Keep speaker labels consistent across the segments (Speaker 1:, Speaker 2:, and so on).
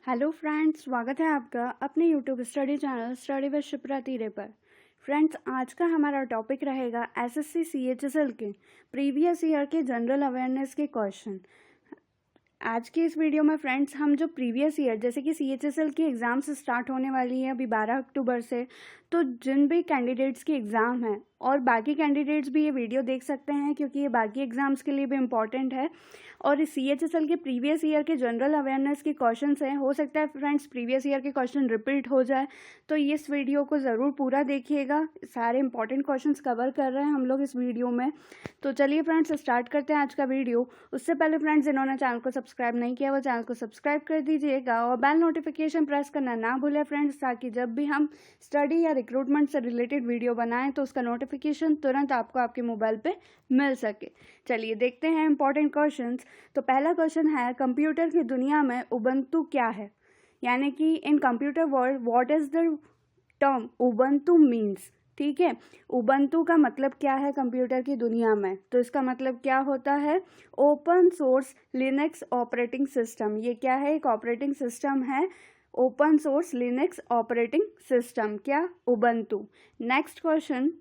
Speaker 1: Hello friends, स्वागत है आपका अपने YouTube study channel study with Shipra तीरे पर। फ्रेंड्स, आज का हमारा टॉपिक रहेगा एसएससी सीएचएसएल के प्रीवियस ईयर के जनरल अवेयरनेस के क्वेश्चन। आज की इस वीडियो में फ्रेंड्स हम जो प्रीवियस ईयर जैसे कि सीएचएसएल की एग्ज़ाम्स स्टार्ट होने वाली है अभी 12 अक्टूबर से, तो जिन भी कैंडिडेट्स की एग्ज़ाम है और बाकी कैंडिडेट्स भी ये वीडियो देख सकते हैं क्योंकि ये बाकी एग्ज़ाम्स के लिए भी इम्पॉर्टेंट है। और सीएचएसएल के प्रीवियस ईयर के जनरल अवेयरनेस के क्वेश्चंस हैं, हो सकता है फ्रेंड्स प्रीवियस ईयर के क्वेश्चन रिपीट हो जाए, तो इस वीडियो को ज़रूर पूरा देखिएगा। सारे इंपॉर्टेंट क्वेश्चंस कवर कर रहे हैं हम लोग इस वीडियो में। तो चलिए फ्रेंड्स स्टार्ट करते हैं आज का वीडियो। उससे पहले फ्रेंड्स जिन्होंने चैनल को सब्सक्राइब नहीं किया वो चैनल को सब्सक्राइब कर दीजिएगा और बेल नोटिफिकेशन प्रेस करना ना भूलें फ्रेंड्स, ताकि जब भी हम स्टडी या रिक्रूटमेंट से रिलेटेड वीडियो बनाएं तो उसका नोटिफिकेशन तुरंत आपको आपके मोबाइल पे मिल सके। चलिए देखते हैं इंपॉर्टेंट क्वेश्चंस। तो पहला क्वेश्चन है, कंप्यूटर की दुनिया में उबंटू क्या है? यानी कि इन computer world what is the term Ubuntu means. ठीक है, उबंटू का मतलब क्या है कंप्यूटर की दुनिया में? तो इसका मतलब क्या होता है? Open source Linux operating system. ये क्या है? एक ऑपरेटिंग सिस्टम है, open source Linux operating system, क्या? उबंटू। नेक्स्ट क्वेश्चन,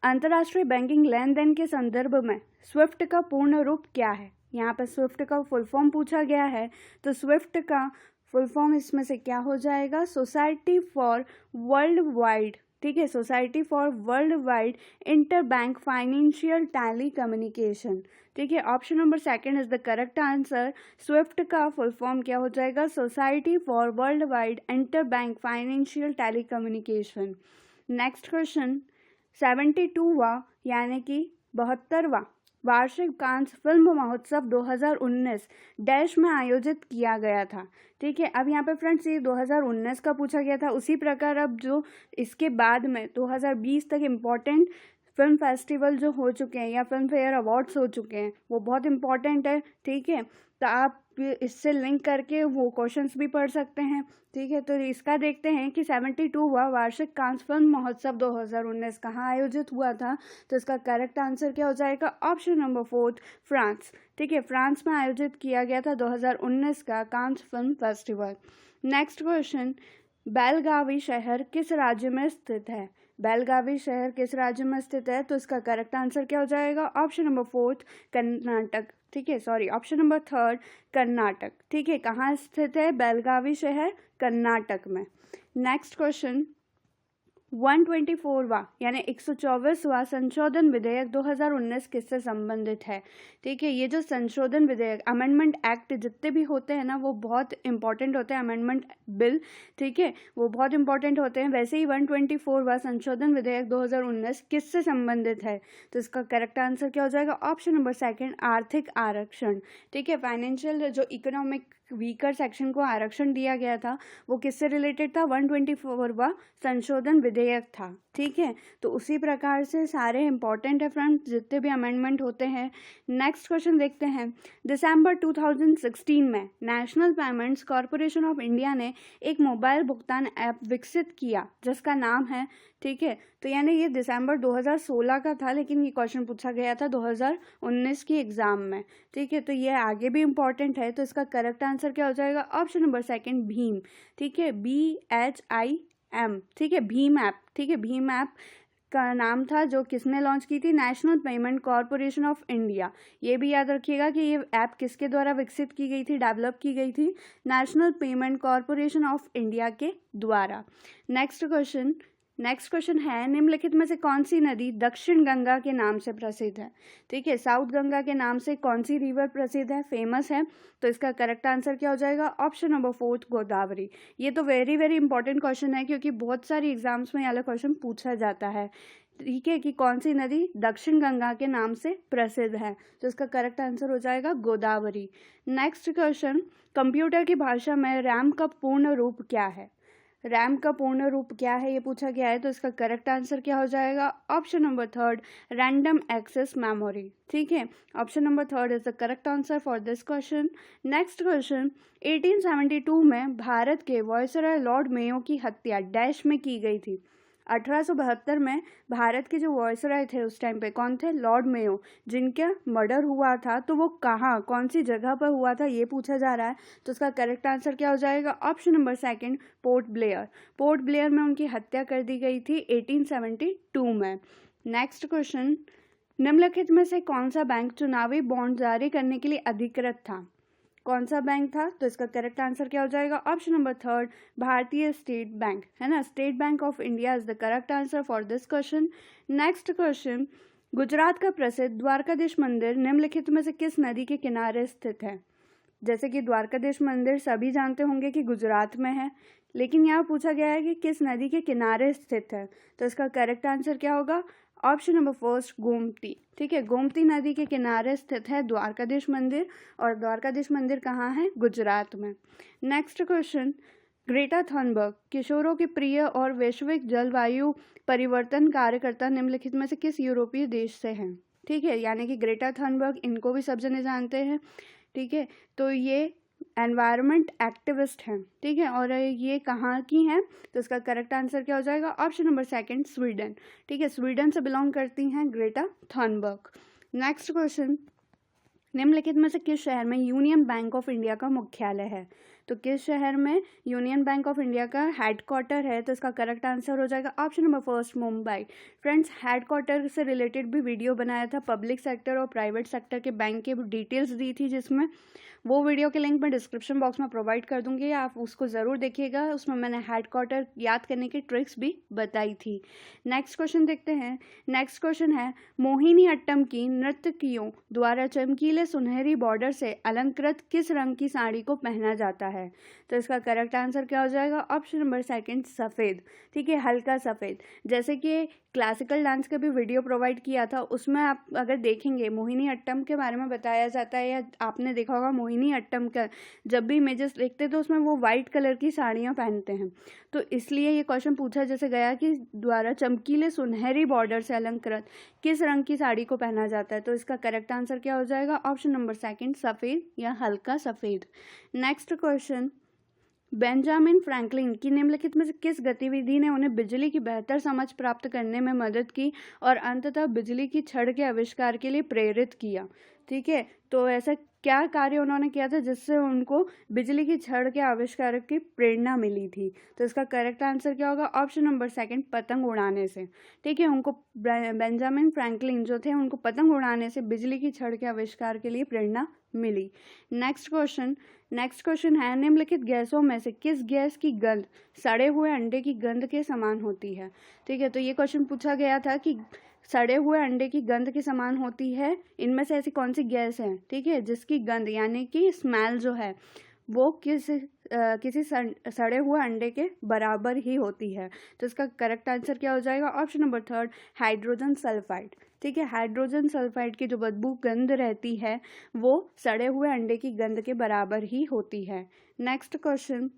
Speaker 1: अंतर्राष्ट्रीय बैंकिंग लेन देन के संदर्भ में स्विफ्ट का पूर्ण रूप क्या है? यहाँ पर स्विफ्ट का फुल फॉर्म पूछा गया है, तो स्विफ्ट का फुल फॉर्म इसमें से क्या हो जाएगा? सोसाइटी फॉर वर्ल्ड वाइड, ठीक है, society for world wide inter bank financial telecommunication. ठीक है, option number second is the correct answer. SWIFT का फुल फॉर्म क्या हो जाएगा? Society for world wide inter bank financial telecommunication. Next question, 72वां यानी कि 72वां वार्षिक कांस फिल्म महोत्सव 2019 डैश में आयोजित किया गया था। ठीक है, अब यहाँ पे फ्रेंड्स ये 2019 का पूछा गया था, उसी प्रकार अब जो इसके बाद में 2020 तक इम्पॉर्टेंट फिल्म फेस्टिवल जो हो चुके हैं या फिल्म फेयर अवार्ड्स हो चुके हैं वो बहुत इंपॉर्टेंट है। ठीक है, तो आप इससे लिंक करके वो क्वेश्चंस भी पढ़ सकते हैं। ठीक है, तो इसका देखते हैं कि 72वां वार्षिक कांस फिल्म महोत्सव 2019 कहाँ आयोजित हुआ था? तो इसका करेक्ट आंसर क्या हो जाएगा? Option number 4 France. ठीक है, फ्रांस में आयोजित किया गया था 2019 का Cannes film festival. Next question, Belagavi शहर किस राज्य में स्थित है? बेलगावी शहर किस राज्य में स्थित है? तो इसका करेक्ट आंसर क्या हो जाएगा? Option number 4 Karnataka. ठीक है, सॉरी, ऑप्शन नंबर 3 कर्नाटक। ठीक है, कहाँ स्थित है बेलगावी शहर? कर्नाटक में। नेक्स्ट क्वेश्चन, 124वां यानी 124वां संशोधन विधेयक 2019 किससे संबंधित है? ठीक है, ये जो संशोधन विधेयक अमेंडमेंट एक्ट जितने भी होते हैं ना वो बहुत इंपॉर्टेंट होते हैं, अमेंडमेंट बिल, ठीक है, वो बहुत इंपॉर्टेंट होते हैं। वैसे ही 124वां संशोधन विधेयक 2019 किससे संबंधित है? तो इसका करेक्ट आंसर क्या हो जाएगा? ऑप्शन नंबर सेकंड आर्थिक आरक्षण। ठीक है, फाइनेंशियल जो इकोनॉमिक वीकर सेक्शन को आरक्षण दिया गया था वो किससे रिलेटेड था? 124वां संशोधन विधेयक था। ठीक है, तो उसी प्रकार से सारे इंपॉर्टेंट है फ्रेंड्स जितने भी अमेंडमेंट होते हैं। नेक्स्ट क्वेश्चन देखते हैं, दिसंबर 2016 में national payments corporation of India ने एक मोबाइल भुगतान ऐप विकसित किया जिसका नाम है, ठीक है, तो यानी ये दिसंबर 2016 का था लेकिन ये क्वेश्चन पूछा गया था 2019 की एग्जाम में। ठीक है, तो ये आगे भी इम्पॉर्टेंट है, तो इसका करेक्ट आंसर क्या हो जाएगा? Option number second Bhim. ठीक है, BHIM। ठीक है, भीम ऐप। ठीक है, भीम ऐप का नाम था जो किसने लॉन्च की थी? National payment corporation of India. ये भी याद रखिएगा कि ये ऐप किसके द्वारा विकसित की गई थी, डेवलप की गई थी? National payment corporation of India के द्वारा। नेक्स्ट क्वेश्चन है, निम्नलिखित में से कौन सी नदी दक्षिण गंगा के नाम से प्रसिद्ध है? ठीक है, साउथ गंगा के नाम से कौन सी रिवर प्रसिद्ध है, फेमस है? तो इसका करेक्ट आंसर क्या हो जाएगा? Option number 4 Godavari. ये तो वेरी वेरी इंपॉर्टेंट क्वेश्चन है क्योंकि बहुत सारी एग्जाम्स में ये वाला क्वेश्चन पूछा जाता है। ठीक है, कि कौन सी नदी दक्षिण गंगा के नाम से प्रसिद्ध है? तो इसका करेक्ट आंसर हो जाएगा गोदावरी। नेक्स्ट क्वेश्चन, कंप्यूटर की भाषा में रैम का पूर्ण रूप क्या है? रैम का पूर्ण रूप क्या है ये पूछा गया है, तो इसका करेक्ट आंसर क्या हो जाएगा? Option number 3 random access memory. ठीक है, option number 3 is the correct answer for this question. Next question, 1872 में भारत के वायसरॉय लॉर्ड मेयो की हत्या डैश में की गई थी? 1872 में भारत के जो वॉइसरॉय थे उस टाइम पे कौन थे? लॉर्ड मेयो, जिनका मर्डर हुआ था तो वो कहाँ, कौन सी जगह पर हुआ था, ये पूछा जा रहा है। तो इसका करेक्ट आंसर क्या हो जाएगा? Option number second, port Blair. Port Blair में उनकी हत्या कर दी गई थी 1872 में। नेक्स्ट क्वेश्चन, निम्नलिखित में से कौन सा बैंक चुनावी बॉन्ड जारी करने के लिए अधिकृत था? कौन सा बैंक था? तो इसका करेक्ट आंसर क्या हो जाएगा? ऑप्शन नंबर थर्ड, भारतीय स्टेट बैंक, है ना। State bank of India is the correct answer for this question. Next question, Gujarat का प्रसिद्ध द्वारकाधीश मंदिर निम्नलिखित में से किस नदी के किनारे स्थित है? जैसे कि द्वारकाधीश मंदिर सभी जानते होंगे कि गुजरात में है, लेकिन यहाँ पूछा गया है कि किस नदी के किनारे स्थित है। तो इसका करेक्ट आंसर क्या होगा? Option number first, Gomti. ठीक है, गोमती नदी के किनारे स्थित है द्वारकाधीश मंदिर, और द्वारकाधीश मंदिर कहाँ है? गुजरात में। नेक्स्ट क्वेश्चन, ग्रेटा थनबर्ग किशोरों के प्रिय और वैश्विक जलवायु परिवर्तन कार्यकर्ता निम्नलिखित में से किस यूरोपीय देश से हैं? ठीक है, यानी कि ग्रेटा थनबर्ग, इनको भी सब जने जानते हैं। ठीक है, तो ये एनवायरनमेंट एक्टिविस्ट हैं। ठीक है, और ये कहाँ की हैं? तो इसका करेक्ट आंसर क्या हो जाएगा? Option number second, Sweden. ठीक है, स्वीडन से बिलोंग करती हैं ग्रेटा थनबर्ग। नेक्स्ट क्वेश्चन, निम्नलिखित में से किस शहर में यूनियन बैंक ऑफ इंडिया का मुख्यालय है? तो किस शहर में यूनियन बैंक ऑफ इंडिया का हेडक्वार्टर है? तो इसका करेक्ट आंसर हो जाएगा option number first, Mumbai. Friends, headquarter से रिलेटेड भी वीडियो बनाया था, पब्लिक सेक्टर और प्राइवेट सेक्टर के बैंक के डिटेल्स दी थी, जिसमें वो वीडियो के लिंक मैं डिस्क्रिप्शन बॉक्स में प्रोवाइड कर दूंगी, आप उसको ज़रूर देखिएगा। उसमें मैंने हेडक्वार्टर याद करने की ट्रिक्स भी बताई थी। नेक्स्ट क्वेश्चन देखते हैं। नेक्स्ट क्वेश्चन है, मोहिनी अट्टम की नर्तकियों द्वारा चमकीले सुनहरी बॉर्डर से अलंकृत किस रंग की साड़ी को पहना जाता है? तो इसका करेक्ट आंसर क्या हो जाएगा? ऑप्शन नंबर सेकंड, सफ़ेद। ठीक है, हल्का सफ़ेद। जैसे कि क्लासिकल डांस का भी वीडियो प्रोवाइड किया था, उसमें आप अगर देखेंगे मोहिनी अट्टम के बारे में बताया जाता है, या आपने देखा होगा मोहिनी अट्टम का जब भी इमेजेस देखते तो उसमें वो वाइट कलर की साड़ियाँ पहनते हैं। तो इसलिए ये क्वेश्चन पूछा जैसे गया कि द्वारा चमकीले सुनहरी बॉर्डर से अलंकृत किस रंग की साड़ी को पहना जाता है? तो इसका करेक्ट आंसर क्या हो जाएगा? ऑप्शन नंबर सेकंड, सफ़ेद या हल्का सफ़ेद। नेक्स्ट क्वेश्चन, बेंजामिन फ्रैंकलिन की निम्नलिखित में से किस गतिविधि ने उन्हें बिजली की बेहतर समझ प्राप्त करने में मदद की और अंततः बिजली की छड़ के आविष्कार के लिए प्रेरित किया? ठीक है, तो ऐसा क्या कार्य उन्होंने किया था जिससे उनको बिजली की छड़ के आविष्कार की प्रेरणा मिली थी? तो इसका करेक्ट आंसर क्या होगा? ऑप्शन नंबर सेकंड, पतंग उड़ाने से। ठीक है, उनको बेंजामिन फ्रैंकलिन जो थे उनको पतंग उड़ाने से बिजली की छड़ के आविष्कार के लिए प्रेरणा मिली। नेक्स्ट क्वेश्चन है, निम्नलिखित गैसों में से किस गैस की गंध सड़े हुए अंडे की गंध के समान होती है? ठीक है, तो ये क्वेश्चन पूछा गया था कि सड़े हुए अंडे की गंध के समान होती है, इनमें से ऐसी कौन सी गैस है? ठीक है, जिसकी गंध यानी कि स्मेल जो है वो किसी सड़े हुए अंडे के बराबर ही होती है। तो इसका करेक्ट आंसर क्या हो जाएगा? Option number third, hydrogen sulphide. ठीक है, हाइड्रोजन सल्फाइड की जो बदबू गंध रहती है वो सड़े हुए अंडे की गंध के बराबर ही होती है। नेक्स्ट क्वेश्चन,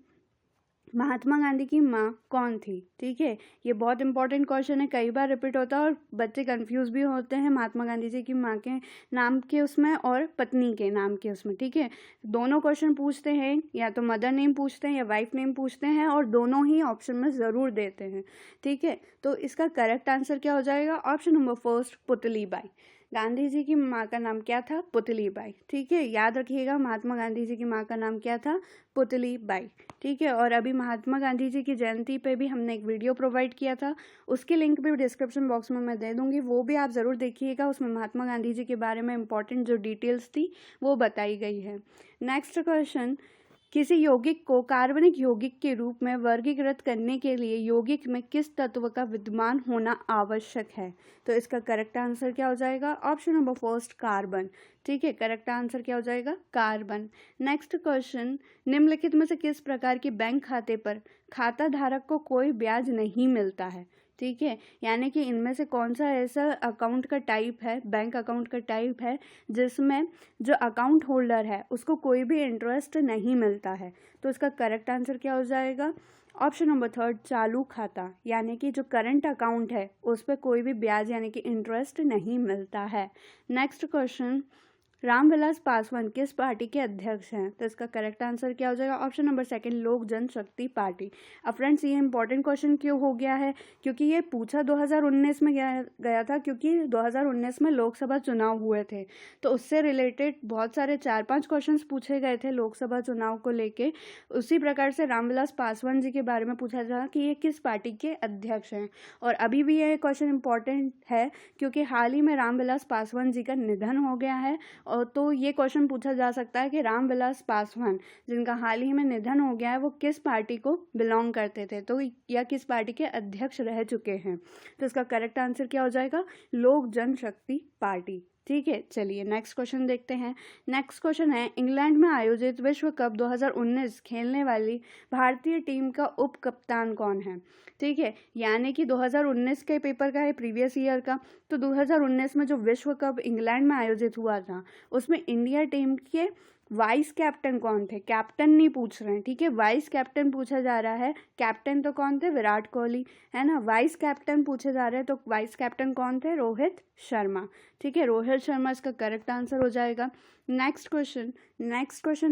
Speaker 1: महात्मा गांधी की माँ कौन थी? ठीक है, ये बहुत इंपॉर्टेंट क्वेश्चन है, कई बार रिपीट होता है और बच्चे कंफ्यूज भी होते हैं महात्मा गांधी जी की माँ के नाम के उसमें और पत्नी के नाम के उसमें। ठीक है, दोनों क्वेश्चन पूछते हैं, या तो मदर नेम पूछते हैं या वाइफ नेम पूछते हैं, और दोनों ही ऑप्शन में ज़रूर देते हैं। ठीक है, तो इसका करेक्ट आंसर क्या हो जाएगा? Option number first, Putli Bai. Gandhi ji की माँ का नाम क्या था? पुतली बाई। ठीक है, याद रखिएगा, महात्मा गांधी जी की माँ का नाम क्या था? पुतली बाई। ठीक है, और अभी महात्मा गांधी जी की जयंती पे भी हमने एक वीडियो प्रोवाइड किया था, उसकी लिंक भी डिस्क्रिप्शन बॉक्स में मैं दे दूंगी, वो भी आप ज़रूर देखिएगा। उसमें महात्मा गांधी जी के बारे में इंपॉर्टेंट जो डिटेल्स थी वो बताई गई है। नेक्स्ट क्वेश्चन, किसी यौगिक को कार्बनिक यौगिक के रूप में वर्गीकृत करने के लिए यौगिक में किस तत्व का विद्यमान होना आवश्यक है? तो इसका करेक्ट आंसर क्या हो जाएगा? Option number first, carbon. ठीक है, करेक्ट आंसर क्या हो जाएगा? कार्बन। नेक्स्ट क्वेश्चन, निम्नलिखित में से किस प्रकार के बैंक खाते पर खाता धारक को कोई ब्याज नहीं मिलता है? ठीक है, यानी कि इनमें से कौन सा ऐसा अकाउंट का टाइप है, बैंक अकाउंट का टाइप है, जिसमें जो अकाउंट होल्डर है उसको कोई भी इंटरेस्ट नहीं मिलता है? तो इसका करेक्ट आंसर क्या हो जाएगा? ऑप्शन नंबर थर्ड, चालू खाता, यानी कि जो करंट अकाउंट है उस पर कोई भी ब्याज यानी कि इंटरेस्ट नहीं मिलता है। नेक्स्ट क्वेश्चन, रामविलास पासवान किस पार्टी के अध्यक्ष हैं? तो इसका करेक्ट आंसर क्या हो जाएगा? ऑप्शन नंबर सेकंड, लोक जनशक्ति पार्टी। अब फ्रेंड्स ये इंपॉर्टेंट क्वेश्चन क्यों हो गया है? क्योंकि ये पूछा 2019 में गया था, क्योंकि 2019 में लोकसभा चुनाव हुए थे, तो उससे रिलेटेड बहुत सारे 4-5 क्वेश्चंस पूछे गए थे लोकसभा चुनाव को लेके। उसी प्रकार से रामविलास पासवान जी के बारे में पूछा था कि ये किस पार्टी के अध्यक्ष हैं। और अभी भी ये क्वेश्चन इंपॉर्टेंट है क्योंकि हाल ही में रामविलास पासवान जी का निधन हो गया है, और तो ये क्वेश्चन पूछा जा सकता है कि रामविलास पासवान जिनका हाल ही में निधन हो गया है वो किस पार्टी को बिलोंग करते थे, तो या किस पार्टी के अध्यक्ष रह चुके हैं। तो इसका करेक्ट आंसर क्या हो जाएगा? लोक जनशक्ति पार्टी। ठीक है, चलिए नेक्स्ट क्वेश्चन देखते हैं। नेक्स्ट क्वेश्चन है, इंग्लैंड में आयोजित विश्व कप 2019 खेलने वाली भारतीय टीम का उप कप्तान कौन है? ठीक है, यानी कि 2019 के पेपर का है, प्रीवियस ईयर का। तो 2019 में जो विश्व कप इंग्लैंड में आयोजित हुआ था उसमें इंडिया टीम के वाइस कैप्टन कौन थे? कैप्टन नहीं पूछ रहे हैं, ठीक है, वाइस कैप्टन पूछा जा रहा है। कैप्टन तो कौन थे? विराट कोहली, है ना। वाइस कैप्टन पूछे जा रहे हैं, तो वाइस कैप्टन कौन थे? रोहित शर्मा। ठीक है, रोहित शर्मा इसका करेक्ट आंसर हो जाएगा। नेक्स्ट क्वेश्चन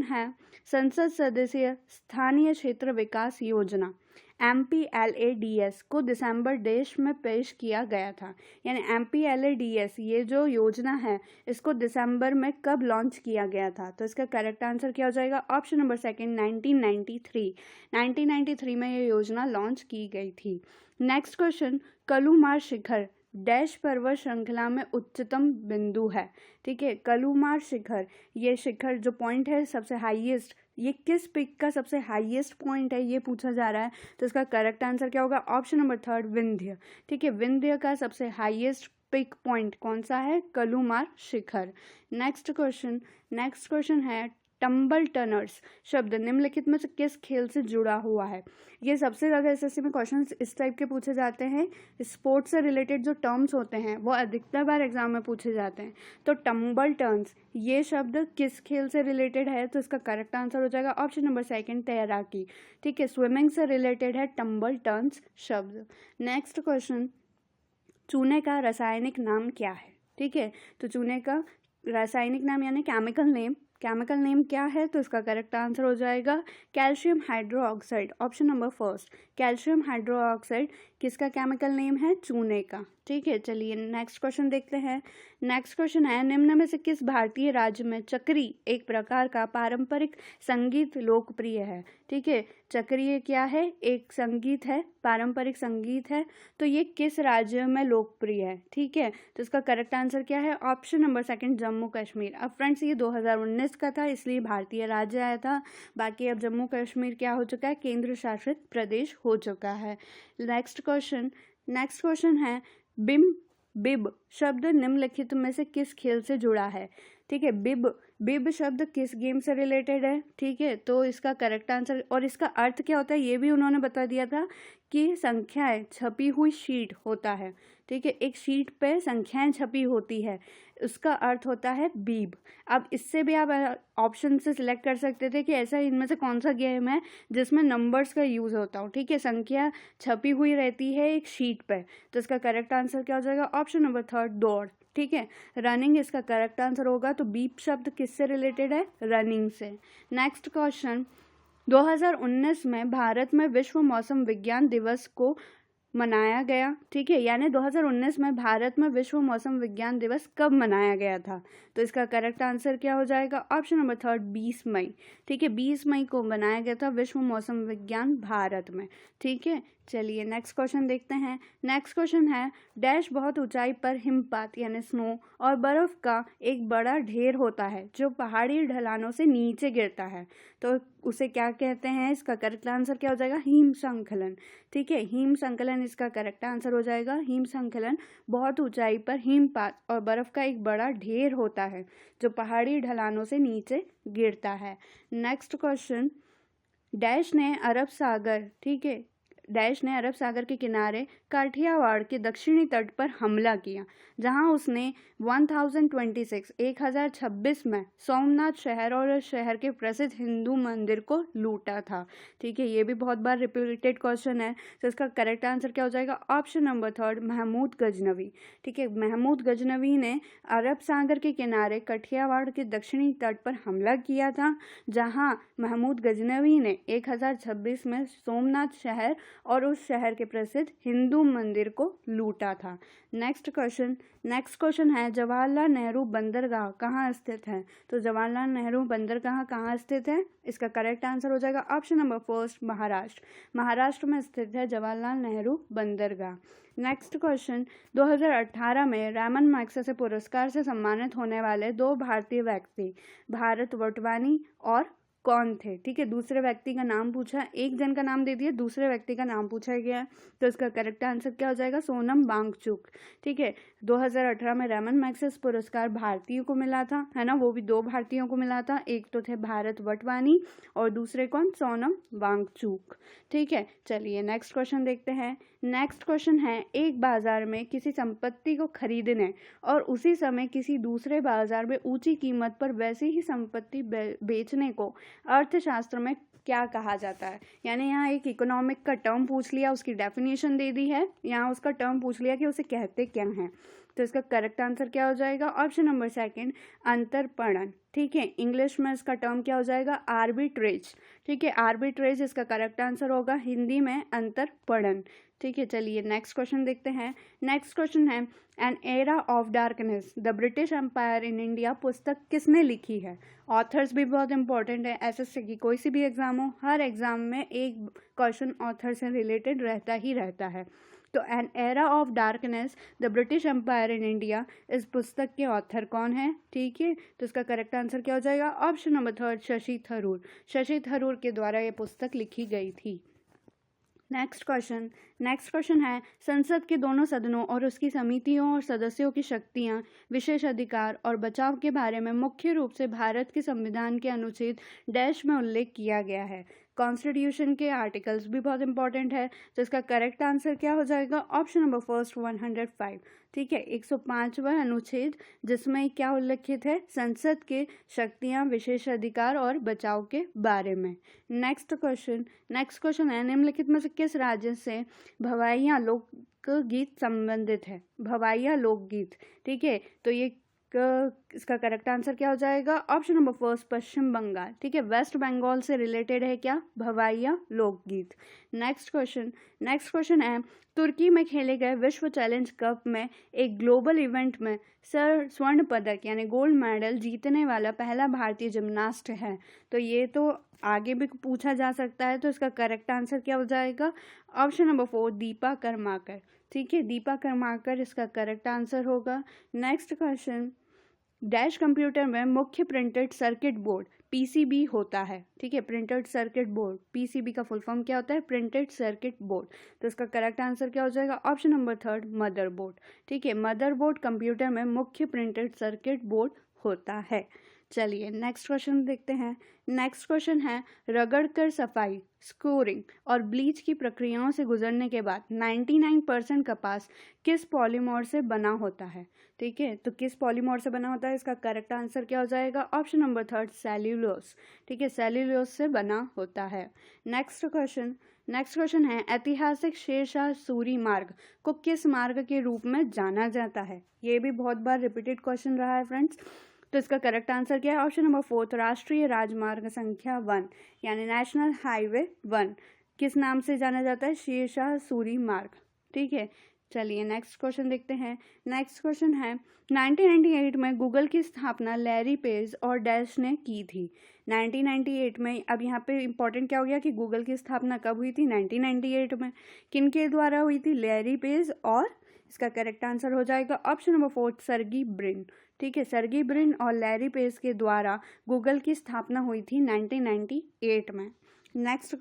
Speaker 1: है, संसद सदस्य स्थानीय क्षेत्र विकास योजना MPLADS को दिसंबर देश में पेश किया गया था। यानी MPLADS ये जो योजना है इसको दिसंबर में कब लॉन्च किया गया था? तो इसका करेक्ट आंसर क्या हो जाएगा? ऑप्शन नंबर सेकंड, 1993 में ये योजना लॉन्च की गई थी। नेक्स्ट क्वेश्चन, कलुमार शिखर डैश पर्वत श्रृंखला में उच्चतम बिंदु है। ठीक है, कलुमार शिखर, ये शिखर जो पॉइंट है सबसे हाईएस्ट, ये किस पिक का सबसे हाईएस्ट पॉइंट है ये पूछा जा रहा है। तो इसका करेक्ट आंसर क्या होगा? Option number third, Vindhya. ठीक है, विंध्य का सबसे हाईएस्ट पिक पॉइंट कौन सा है? कलुमार शिखर। नेक्स्ट क्वेश्चन है, टम्बल टनर्स शब्द निम्नलिखित में से किस खेल से जुड़ा हुआ है? ये सबसे ज़्यादा एसएससी में क्वेश्चंस इस टाइप के पूछे जाते हैं। स्पोर्ट्स से रिलेटेड जो टर्म्स होते हैं वो अधिकतर बार एग्जाम में पूछे जाते हैं। तो टम्बल टर्न्स ये शब्द किस खेल से रिलेटेड है? तो इसका करेक्ट आंसर हो जाएगा ऑप्शन नंबर सेकंड, तैराकी। ठीक है, स्विमिंग से रिलेटेड है टम्बल टर्न्स शब्द। नेक्स्ट क्वेश्चन, चूने का रासायनिक नाम क्या है? ठीक है, तो चूने का रासायनिक नाम यानी केमिकल नेम क्या है? तो इसका करेक्ट आंसर हो जाएगा calcium hydroxide. Option number first, calcium hydroxide किसका केमिकल नेम है? चूने का। ठीक है, चलिए नेक्स्ट क्वेश्चन देखते हैं। नेक्स्ट क्वेश्चन है, निम्न में से किस भारतीय राज्य में चक्री एक प्रकार का पारंपरिक संगीत लोकप्रिय है? ठीक है, चक्रीय क्या है? एक संगीत है, पारंपरिक संगीत है, तो ये किस राज्य में लोकप्रिय है? ठीक है, तो इसका करेक्ट आंसर क्या है? Option number second, Jammu Kashmir. अब फ्रेंड्स ये 2019 का था इसलिए भारतीय राज्य आया था, बाकी अब जम्मू कश्मीर क्या हो चुका है? केंद्र शासित प्रदेश हो चुका है। नेक्स्ट क्वेश्चन है, बिब शब्द निम्नलिखित में से किस खेल से जुड़ा है? ठीक है, बिब शब्द किस गेम से रिलेटेड है? ठीक है, तो इसका करेक्ट आंसर, और इसका अर्थ क्या होता है ये भी उन्होंने बता दिया था कि संख्याएं छपी हुई शीट होता है। ठीक है, एक शीट पे संख्याएं छपी होती है, उसका अर्थ होता है बीब। अब इससे भी आप ऑप्शन से सिलेक्ट कर सकते थे कि ऐसा इनमें से कौन सा गेम है जिसमें नंबर्स का यूज़ होता हो। ठीक है, संख्या छपी हुई रहती है एक शीट पे, तो इसका करेक्ट आंसर क्या हो जाएगा? ऑप्शन नंबर थर्ड, दौड़। ठीक है, रनिंग इसका करेक्ट आंसर होगा। तो बीप शब्द किससे रिलेटेड है? रनिंग से। नेक्स्ट क्वेश्चन, 2019 में भारत में विश्व मौसम विज्ञान दिवस को मनाया गया। ठीक है, यानी 2019 में भारत में विश्व मौसम विज्ञान दिवस कब मनाया गया था? तो इसका करेक्ट आंसर क्या हो जाएगा? ऑप्शन नंबर थर्ड, 20 मई। ठीक है, 20 मई को बनाया गया था विश्व मौसम विज्ञान भारत में। ठीक है, चलिए नेक्स्ट क्वेश्चन देखते हैं। नेक्स्ट क्वेश्चन है, डैश बहुत ऊंचाई पर हिमपात यानी स्नो और बर्फ का एक बड़ा ढेर होता है जो पहाड़ी ढलानों से नीचे गिरता है, तो उसे क्या कहते हैं? इसका करेक्ट आंसर क्या हो जाएगा? हिम संकलन। ठीक है, हिम संकलन इसका करेक्ट आंसर हो जाएगा। हिम संकलन बहुत ऊंचाई पर हिमपात और बर्फ का एक बड़ा ढेर होता है जो पहाड़ी ढलानों से नीचे गिरता है। नेक्स्ट क्वेश्चन, डैश ने अरब सागर, ठीक है, डैश ने अरब सागर के किनारे काठियावाड़ के दक्षिणी तट पर हमला किया, जहां उसने 1026 में सोमनाथ शहर और उस शहर के प्रसिद्ध हिंदू मंदिर को लूटा था। ठीक है, ये भी बहुत बार रिपीटेड क्वेश्चन है, तो इसका करेक्ट आंसर क्या हो जाएगा? Option number 3 Mahmud Ghaznavi. ठीक है, महमूद गजनवी ने अरब सागर के किनारे काठियावाड़ के दक्षिणी तट पर हमला किया था, जहां महमूद गजनवी ने 1026 में सोमनाथ शहर और उस शहर के प्रसिद्ध हिंदू मंदिर को लूटा था। नेक्स्ट क्वेश्चन है जवाहरलाल नेहरू बंदरगाह कहाँ स्थित है? तो जवाहरलाल नेहरू बंदरगाह कहाँ स्थित है? इसका करेक्ट आंसर हो जाएगा ऑप्शन नंबर 1 महाराष्ट्र। महाराष्ट्र में स्थित है जवाहरलाल नेहरू बंदरगाह। नेक्स्ट क्वेश्चन, 2018 में रैमन मैग्सेसे पुरस्कार से सम्मानित होने वाले 2 भारतीय व्यक्ति भारत वटवानी और कौन थे? ठीक है, दूसरे व्यक्ति का नाम पूछा, एक जन का नाम दे दिया, दूसरे व्यक्ति का नाम पूछा गया है, तो इसका करेक्ट आंसर क्या हो जाएगा? सोनम वांगचुक। ठीक है, 2018 में रैमन मैग्सेसे पुरस्कार भारतीयों को मिला था, है ना, वो भी 2 भारतीयों को मिला था, एक तो थे भारत वटवानी और दूसरे कौन? सोनम वांगचुक। ठीक है, चलिए नेक्स्ट क्वेश्चन देखते हैं। नेक्स्ट क्वेश्चन है एक बाजार में किसी संपत्ति को खरीदने और उसी समय किसी दूसरे बाजार में ऊंची कीमत पर वैसी ही संपत्ति बेचने को अर्थशास्त्र में क्या कहा जाता है? यानी यहाँ एक इकोनॉमिक का टर्म पूछ लिया, उसकी डेफिनेशन दे दी है, यहाँ उसका टर्म पूछ लिया कि उसे कहते क्या हैं, तो इसका करेक्ट आंसर क्या हो जाएगा? ऑप्शन नंबर 2 अंतरपणन। ठीक है, इंग्लिश में इसका टर्म क्या हो जाएगा? आर्बिट्रेज। ठीक है, आर्बिट्रेज इसका करेक्ट आंसर होगा, हिंदी में अंतरपणन। ठीक है, चलिए नेक्स्ट क्वेश्चन देखते हैं। नेक्स्ट क्वेश्चन है an era of darkness the British empire in India पुस्तक किसने लिखी है? ऑथर्स भी बहुत इंपॉर्टेंट है, एसएससी की कोई सी भी एग्जाम हो, हर एग्जाम में एक क्वेश्चन ऑथर से रिलेटेड रहता ही रहता है। तो an era of darkness the British empire in India, इस पुस्तक के ऑथर कौन है? ठीक है, तो इसका करेक्ट आंसर क्या हो जाएगा? Option number 3 Shashi Tharoor. शशि थरूर के द्वारा ये पुस्तक लिखी गई थी। नेक्स्ट क्वेश्चन है संसद के दोनों सदनों और उसकी समितियों और सदस्यों की शक्तियां, विशेष अधिकार और बचाव के बारे में मुख्य रूप से भारत के संविधान के अनुच्छेद डैश में उल्लेख किया गया है। कॉन्स्टिट्यूशन के आर्टिकल्स भी बहुत इंपॉर्टेंट है, तो इसका करेक्ट आंसर क्या हो जाएगा? Option number 1 105। ठीक है, 105वां अनुच्छेद, जिसमें क्या उल्लेखित है? संसद के शक्तियां, विशेष अधिकार और बचाव के बारे में। नेक्स्ट क्वेश्चन है निम्नलिखित में से किस राज्य से भवाइया लोकगीत संबंधित है? भवाइया लोकगीत। ठीक है, तो ये इसका करेक्ट आंसर क्या हो जाएगा? ऑप्शन नंबर 1 पश्चिम बंगाल। ठीक है, वेस्ट बंगाल से रिलेटेड है क्या? भवाइया लोकगीत। नेक्स्ट क्वेश्चन है तुर्की में खेले गए विश्व चैलेंज कप में एक ग्लोबल इवेंट में स्वर्ण पदक यानी गोल्ड मेडल जीतने वाला पहला भारतीय जिम्नास्ट है। तो ये तो आगे भी पूछा जा सकता है, तो इसका करेक्ट आंसर क्या हो जाएगा? Option number 4 Deepa Karmakar. ठीक है, दीपा कर्माकर इसका करेक्ट आंसर होगा। नेक्स्ट क्वेश्चन, डैश कंप्यूटर में मुख्य प्रिंटेड सर्किट बोर्ड पीसीबी होता है। ठीक है, प्रिंटेड सर्किट बोर्ड, पीसीबी का फुल फॉर्म क्या होता है? Printed circuit board. तो इसका करेक्ट आंसर क्या हो जाएगा? Option number 3 motherboard. ठीक है, मदरबोर्ड कंप्यूटर में मुख्य प्रिंटेड सर्किट बोर्ड होता है। चलिए नेक्स्ट क्वेश्चन देखते हैं। नेक्स्ट क्वेश्चन है रगड़कर सफाई, स्कोरिंग और ब्लीच की प्रक्रियाओं से गुजरने के बाद 99% कपास किस पॉलीमर से बना होता है? ठीक है, तो किस पॉलीमर से बना होता है? इसका करेक्ट आंसर क्या हो जाएगा? Option number 3 cellulose. ठीक है, सेल्यूलोज से बना होता है। नेक्स्ट क्वेश्चन है ऐतिहासिक शेरशाह सूरी मार्ग को किस मार्ग के रूप में जाना जाता है? ये भी बहुत बार रिपीटेड क्वेश्चन रहा है फ्रेंड्स, तो इसका करेक्ट आंसर क्या है? ऑप्शन नंबर 4 राष्ट्रीय राजमार्ग संख्या 1 यानी नेशनल हाईवे 1 किस नाम से जाना जाता है? शेरशाह सूरी मार्ग। ठीक है, चलिए नेक्स्ट क्वेश्चन देखते हैं। नेक्स्ट क्वेश्चन है 1998 में गूगल की स्थापना लैरी पेज और डैश ने की थी। 1998 में, अब यहाँ पे इंपॉर्टेंट क्या हो गया कि गूगल की स्थापना कब हुई थी? 1998 में। किन के द्वारा हुई थी? लैरी पेज और इसका करेक्ट आंसर हो जाएगा ऑप्शन नंबर 4 सर्गी ब्रिन। ठीक है, सर्गी ब्रिन और लैरी पेज के द्वारा गूगल की स्थापना हुई थी 1998 में। नेक्स्ट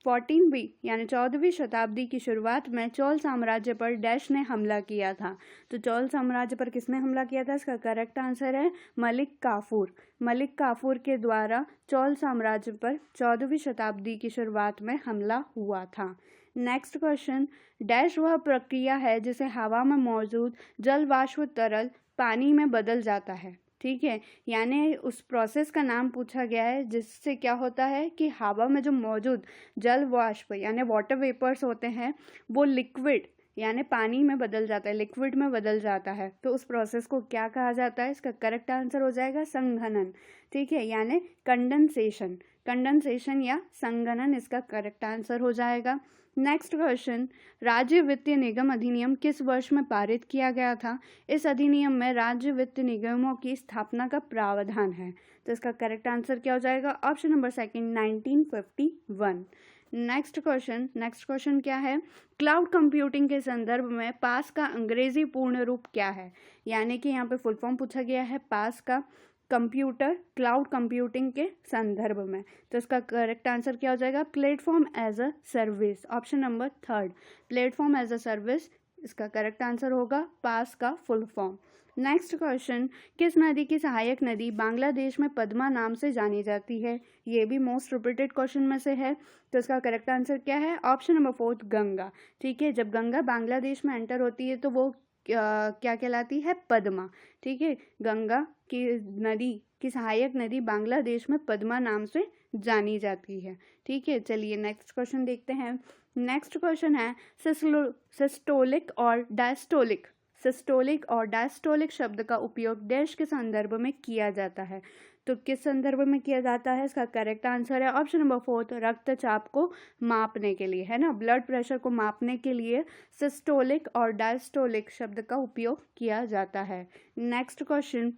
Speaker 1: 14वीं यानी 14वीं शताब्दी की शुरुआत में चोल साम्राज्य पर डैश ने हमला किया था। तो चोल साम्राज्य पर किसने हमला किया था? इसका करेक्ट आंसर है मलिक काफूर। मलिक काफूर के द्वारा चोल साम्राज्य पर 14वीं शताब्दी की शुरुआत में हमला हुआ था। नेक्स्ट क्वेश्चन, डैश वह प्रक्रिया है जिसे हवा में मौजूद जल वाष्प तरल पानी में बदल जाता है। ठीक है, यानी उस प्रोसेस का नाम पूछा गया है जिससे क्या होता है कि हवा में जो मौजूद जल वाष्प यानी वाटर वेपर्स होते हैं वो लिक्विड यानी पानी में बदल जाता है, लिक्विड में बदल जाता है। तो उस प्रोसेस को क्या कहा जाता है? इसका करेक्ट आंसर हो जाएगा संघनन। ठीक है, यानी कंडेंसेशन। कंडेंसेशन या संघनन इसका करेक्ट आंसर हो जाएगा। नेक्स्ट क्वेश्चन, राज्य वित्तीय निगम अधिनियम किस वर्ष में पारित किया गया था? इस अधिनियम में राज्य वित्त निगमों की स्थापना का प्रावधान है। तो इसका करेक्ट आंसर क्या हो जाएगा? Option number second 1951। Next question क्या है? क्लाउड कंप्यूटिंग के संदर्भ में पास का अंग्रेजी पूर्ण रूप क्या है? यानी कि यहाँ पे फुल फॉर्म पूछा गया है पास का कंप्यूटर क्लाउड कंप्यूटिंग के संदर्भ में। तो इसका करेक्ट आंसर क्या हो जाएगा? Platform as a service. Option number third, platform as a service इसका करेक्ट आंसर होगा पास का फुल फॉर्म। नेक्स्ट क्वेश्चन, किस नदी की सहायक नदी बांग्लादेश में पद्मा नाम से जानी जाती है? ये भी मोस्ट रिपीटेड क्वेश्चन में से है। तो इसका करेक्ट आंसर क्या है? Option number fourth, Ganga. ठीक है, जब गंगा बांग्लादेश में एंटर होती है तो वो क्या कहलाती है? पद्मा। ठीक है, गंगा की नदी की सहायक नदी बांग्लादेश में पद्मा नाम से जानी जाती है। ठीक है, चलिए नेक्स्ट क्वेश्चन देखते हैं। नेक्स्ट क्वेश्चन है सिस्टोलिक और डायस्टोलिक। सिस्टोलिक और डायस्टोलिक शब्द का उपयोग डैश के संदर्भ में किया जाता है। तो किस संदर्भ में किया जाता है? इसका करेक्ट आंसर है ऑप्शन नंबर फोर्थ, रक्तचाप को मापने के लिए, है ना, ब्लड प्रेशर को मापने के लिए सिस्टोलिक और डायस्टोलिक शब्द का उपयोग किया जाता है। नेक्स्ट क्वेश्चन,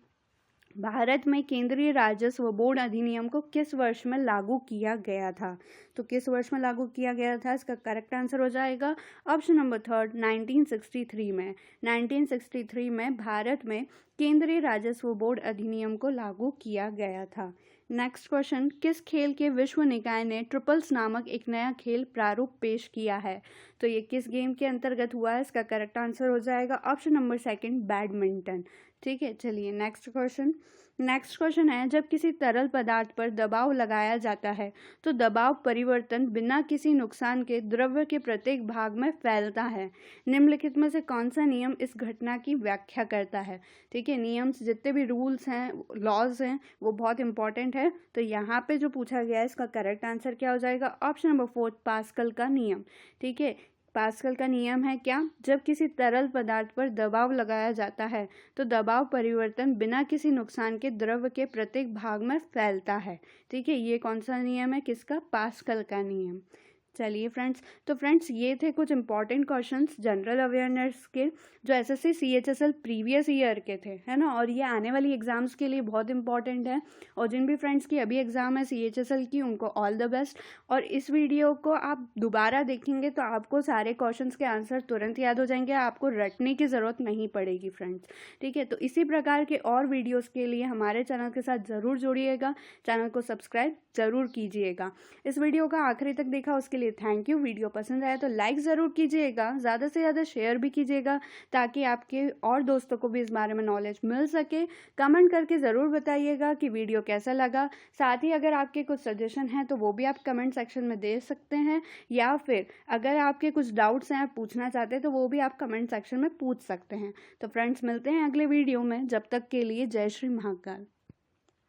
Speaker 1: भारत में केंद्रीय राजस्व बोर्ड अधिनियम को किस वर्ष में लागू किया गया था? तो किस वर्ष में लागू किया गया था? इसका करेक्ट आंसर हो जाएगा ऑप्शन नंबर थर्ड 1963 में। 1963 में भारत में केंद्रीय राजस्व बोर्ड अधिनियम को लागू किया गया था। नेक्स्ट क्वेश्चन, किस खेल के विश्व निकाय ने ट्रिपल्स नामक एक नया खेल प्रारूप पेश किया है? तो ये किस गेम के अंतर्गत हुआ है? इसका करेक्ट आंसर हो जाएगा ऑप्शन नंबर सेकंड, बैडमिंटन। ठीक है, चलिए नेक्स्ट क्वेश्चन है, जब किसी तरल पदार्थ पर दबाव लगाया जाता है तो दबाव परिवर्तन बिना किसी नुकसान के द्रव्य के प्रत्येक भाग में फैलता है। निम्नलिखित में से कौन सा नियम इस घटना की व्याख्या करता है? ठीक है, नियम्स जितने भी रूल्स हैं, लॉज हैं, वो बहुत इंपॉर्टेंट है। तो यहाँ पे जो पूछा गया है इसका करेक्ट आंसर क्या हो जाएगा? ऑप्शन नंबर फोर्थ, पास्कल का नियम। ठीक है, पास्कल का नियम है क्या? जब किसी तरल पदार्थ पर दबाव लगाया जाता है तो दबाव परिवर्तन बिना किसी नुकसान के द्रव्य के प्रत्येक भाग में फैलता है। ठीक है, ये कौन सा नियम है? किसका? पास्कल का नियम। चलिए फ्रेंड्स, ये थे कुछ इंपॉर्टेंट क्वेश्चंस जनरल अवेयरनेस के जो एसएससी सीएचएसएल प्रीवियस ईयर के थे, है ना, और ये आने वाली एग्जाम्स के लिए बहुत इंपॉर्टेंट है। और जिन भी फ्रेंड्स की अभी एग्जाम है सीएचएसएल की, उनको ऑल द बेस्ट। और इस वीडियो को आप दोबारा देखेंगे तो आपको सारे क्वेश्चंस के आंसर तुरंत याद हो जाएंगे, आपको रटने की ज़रूरत नहीं पड़ेगी फ्रेंड्स। ठीक है, तो इसी प्रकार के और वीडियोज़ के लिए हमारे चैनल के साथ ज़रूर जुड़िएगा, चैनल को सब्सक्राइब ज़रूर कीजिएगा। इस वीडियो का आखिरी तक देखा उसके लिए थैंक यू। वीडियो पसंद आया तो लाइक ज़रूर कीजिएगा, ज़्यादा से ज़्यादा शेयर भी कीजिएगा ताकि आपके और दोस्तों को भी इस बारे में नॉलेज मिल सके। कमेंट करके ज़रूर बताइएगा कि वीडियो कैसा लगा। साथ ही अगर आपके कुछ सजेशन हैं तो वो भी आप कमेंट सेक्शन में दे सकते हैं, या फिर अगर आपके कुछ डाउट्स हैं आप पूछना चाहते हैं तो वो भी आप कमेंट सेक्शन में पूछ सकते हैं। तो फ्रेंड्स, मिलते हैं अगले वीडियो में, जब तक के लिए जय श्री महाकाल।